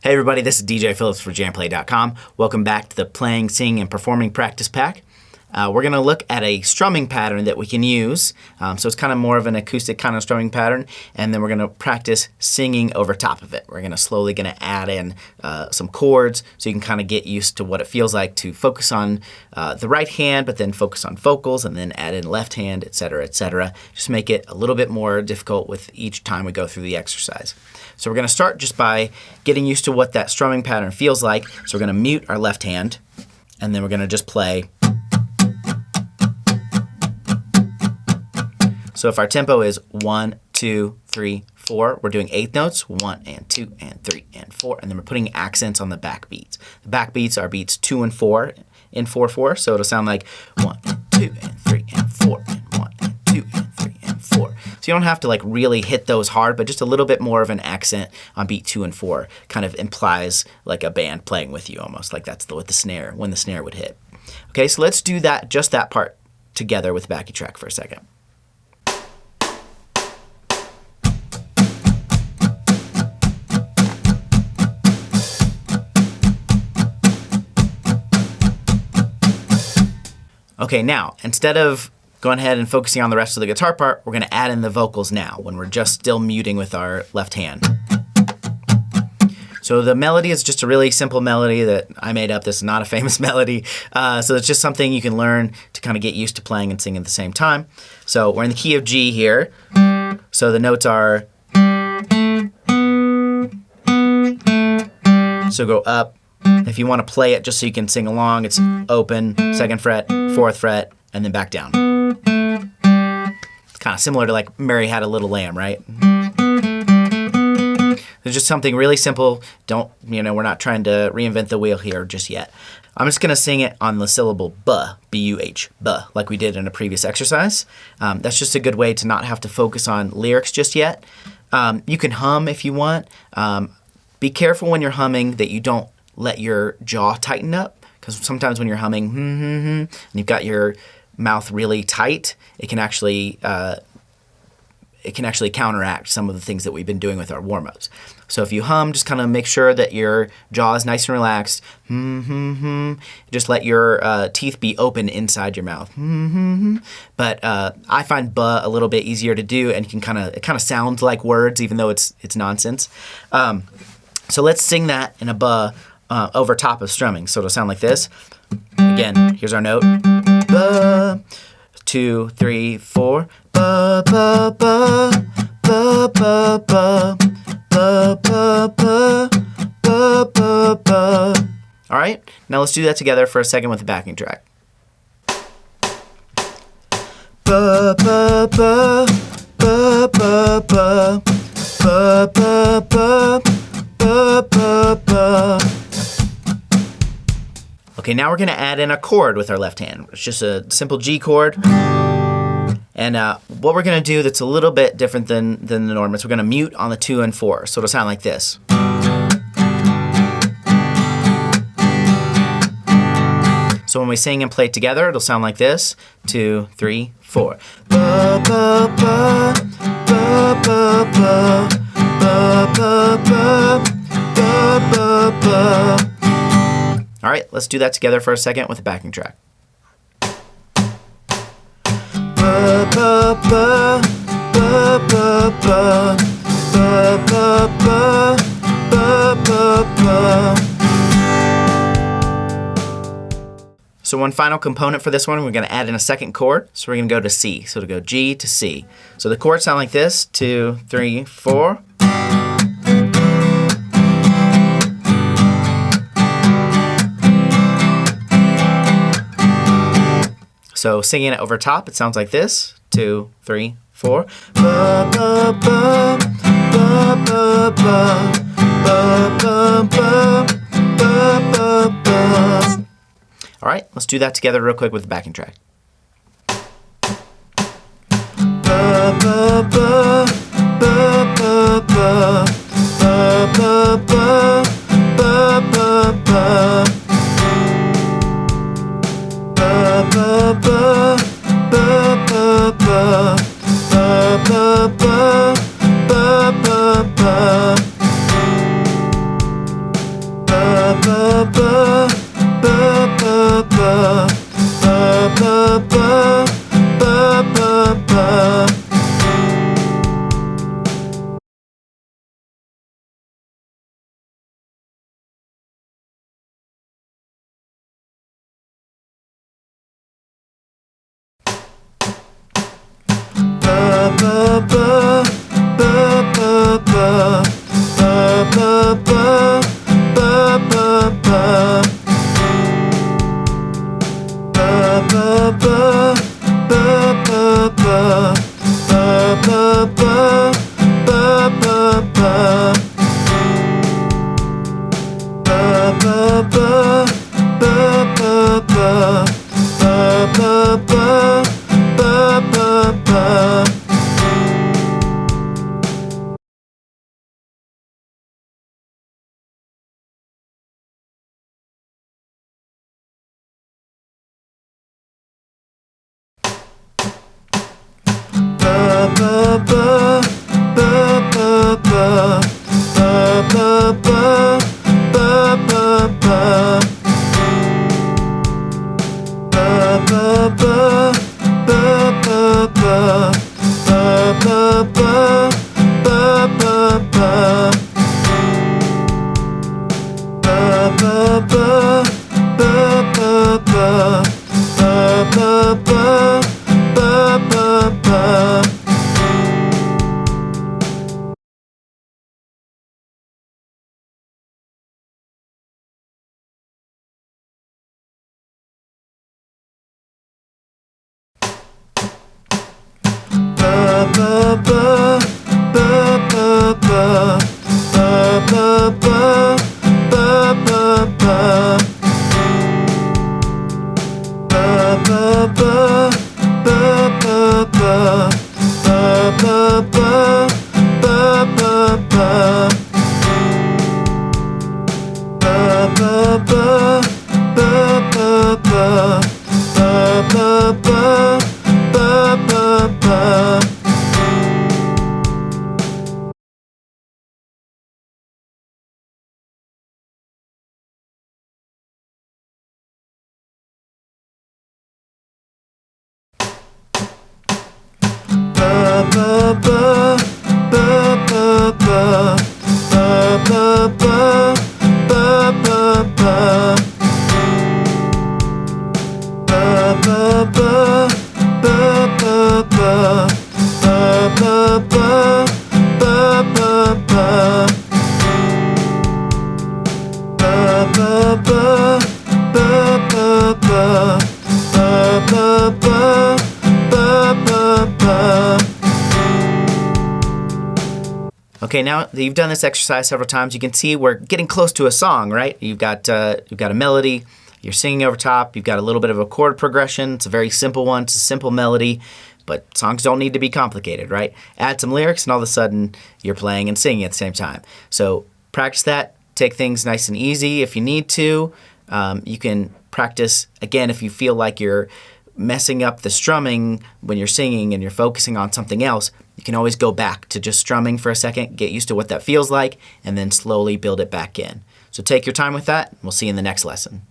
Hey everybody, this is DJ Phillips for JamPlay.com. Welcome back to the Playing, Singing, and Performing Practice Pack. We're going to look at a strumming pattern that we can use. So it's kind of more of an acoustic kind of strumming pattern, and then we're going to practice singing over top of it. We're going to add in some chords so you can kind of get used to what it feels like to focus on the right hand, but then focus on vocals, and then add in left hand, etc., etc. Just make it a little bit more difficult with each time we go through the exercise. So we're going to start just by getting used to what that strumming pattern feels like. So we're going to mute our left hand, and then we're going to just play. So if our tempo is 1, 2, 3, 4, we're doing eighth notes, 1 and 2 and 3 and 4, and then we're putting accents on the back beats. The back beats are beats 2 and 4 in 4/4, so it'll sound like 1 and 2 and 3 and 4 and 1 and 2 and 3 and 4. So you don't have to like really hit those hard, but just a little bit more of an accent on beat 2 and 4 kind of implies like a band playing with you almost, like that's what the snare, when the snare would hit. Okay, so let's do that, just that part together with the backing track for a second. Okay, now, instead of going ahead and focusing on the rest of the guitar part, we're going to add in the vocals now when we're just still muting with our left hand. So the melody is just a really simple melody that I made up. This is not a famous melody. So it's just something you can learn to kind of get used to playing and singing at the same time. So we're in the key of G here. So the notes are, so go up. If you want to play it just so you can sing along, it's open, 2nd fret, 4th fret, and then back down. It's kind of similar to like Mary Had a Little Lamb, right? It's just something really simple. We're not trying to reinvent the wheel here just yet. I'm just going to sing it on the syllable buh, B-U-H, buh, like we did in a previous exercise. That's just a good way to not have to focus on lyrics just yet. You can hum if you want. Be careful when you're humming that you don't let your jaw tighten up, because sometimes when you're humming and you've got your mouth really tight, it can actually counteract some of the things that we've been doing with our warm-ups. So if you hum, just kind of make sure that your jaw is nice and relaxed. Just let your teeth be open inside your mouth. But I find buh a little bit easier to do, and it kind of sounds like words even though it's nonsense. So let's sing that in a buh over top of strumming. So it'll sound like this. Again, here's our note. Buh, 2, 3, 4. Buh, buh, buh, buh, buh, buh, buh, buh, buh, buh, buh, buh. All right, now let's do that together for a second with the backing track. Buh, buh, buh, buh, buh, buh, buh, buh, buh, buh, buh, buh. Okay, now we're going to add in a chord with our left hand. It's just a simple G chord. And what we're going to do that's a little bit different than the norm is we're going to mute on the 2 and 4. So it'll sound like this. So when we sing and play together, it'll sound like this. 2, 3, 4. Ba, ba, ba, ba, ba, ba, ba, ba, ba, ba, ba, ba. All right, let's do that together for a second with the backing track. Ba, ba, ba, ba, ba, ba, ba, ba, ba, ba, ba, ba. So one final component for this one, we're going to add in a second chord. So we're going to go to C. So to go G to C. So the chords sound like this. 2, 3, 4. So singing it over top, it sounds like this. 2, 3, 4. Ba, ba, ba, ba, ba, ba, ba, ba, ba, ba, ba, ba. All right, let's do that together real quick with the backing track. Ba, ba, ba, ba, ba, ba, ba, ba, ba, ba, ba, ba. Ba, ba, ba, ba, ba, ba, ba, ba, ba, ba, ba. Okay, now that you've done this exercise several times, you can see we're getting close to a song, right? You've got a melody, you're singing over top, you've got a little bit of a chord progression. It's a very simple one, it's a simple melody, but songs don't need to be complicated, right? Add some lyrics and all of a sudden you're playing and singing at the same time. So practice that, take things nice and easy if you need to. You can practice, again, if you feel like you're messing up the strumming when you're singing and you're focusing on something else, you can always go back to just strumming for a second, get used to what that feels like, and then slowly build it back in. So take your time with that, and we'll see you in the next lesson.